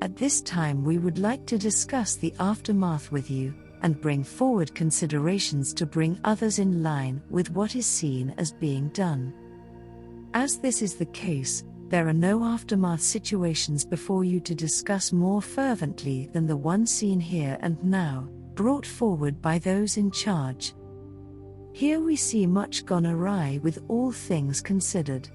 At this time, we would like to discuss the aftermath with you, and bring forward considerations to bring others in line with what is seen as being done. As this is the case, there are no aftermath situations before you to discuss more fervently than the one seen here and now, brought forward by those in charge. Here we see much gone awry with all things considered.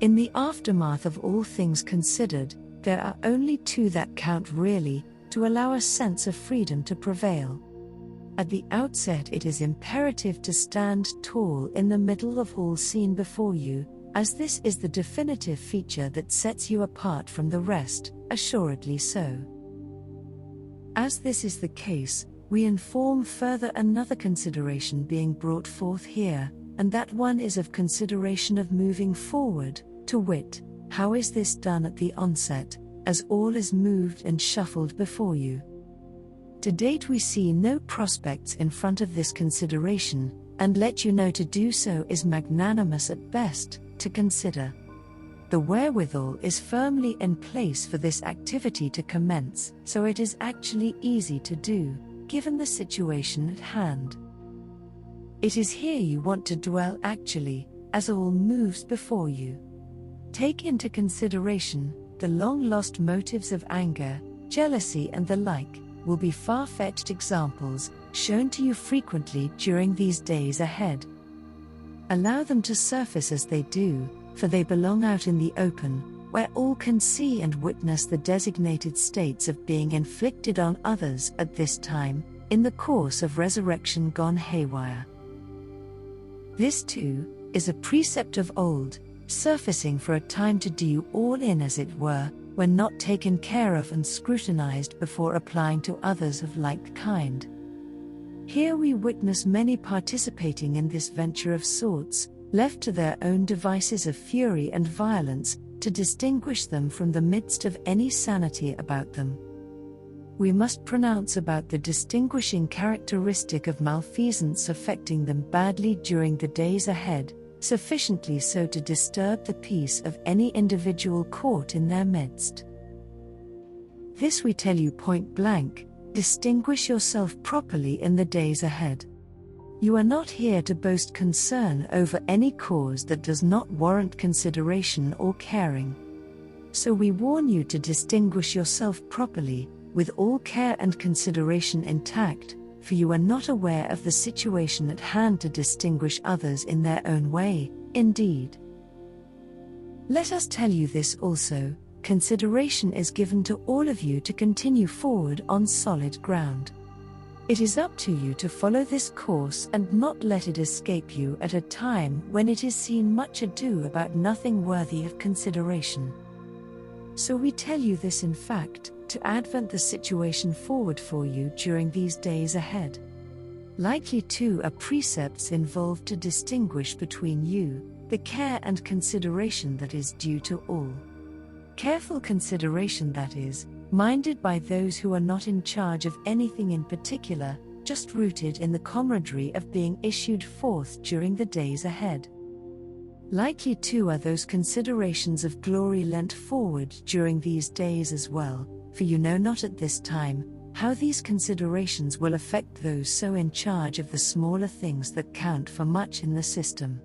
In the aftermath of all things considered, there are only two that count really, to allow a sense of freedom to prevail. At the outset, it is imperative to stand tall in the middle of all seen before you, as this is the definitive feature that sets you apart from the rest, assuredly so. As this is the case, we inform further another consideration being brought forth here, and that one is of consideration of moving forward, to wit, how is this done at the onset, as all is moved and shuffled before you? To date we see no prospects in front of this consideration, and let you know to do so is magnanimous at best, to consider. The wherewithal is firmly in place for this activity to commence, so it is actually easy to do, given the situation at hand. It is here you want to dwell actually, as all moves before you. Take into consideration the long-lost motives of anger, jealousy and the like, will be far-fetched examples, shown to you frequently during these days ahead. Allow them to surface as they do, for they belong out in the open, where all can see and witness the designated states of being inflicted on others at this time, in the course of resurrection gone haywire. This too is a precept of old, surfacing for a time to do you all in as it were, when not taken care of and scrutinized before applying to others of like kind. Here we witness many participating in this venture of sorts, left to their own devices of fury and violence, to distinguish them from the midst of any sanity about them. We must pronounce about the distinguishing characteristic of malfeasance affecting them badly during the days ahead, sufficiently so to disturb the peace of any individual caught in their midst. This we tell you point blank: distinguish yourself properly in the days ahead. You are not here to boast concern over any cause that does not warrant consideration or caring. So we warn you to distinguish yourself properly, with all care and consideration intact, for you are not aware of the situation at hand to distinguish others in their own way, indeed. Let us tell you this also: consideration is given to all of you to continue forward on solid ground. It is up to you to follow this course and not let it escape you at a time when it is seen much ado about nothing worthy of consideration. So we tell you this in fact, to advent the situation forward for you during these days ahead. Likely too are precepts involved to distinguish between you, the care and consideration that is due to all. Careful consideration that is, minded by those who are not in charge of anything in particular, just rooted in the camaraderie of being issued forth during the days ahead. Likely too are those considerations of glory lent forward during these days as well, for you know not at this time how these considerations will affect those so in charge of the smaller things that count for much in the system.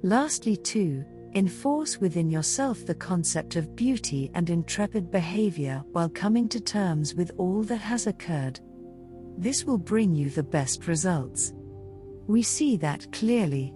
Lastly too, enforce within yourself the concept of beauty and intrepid behavior while coming to terms with all that has occurred. This will bring you the best results. We see that clearly.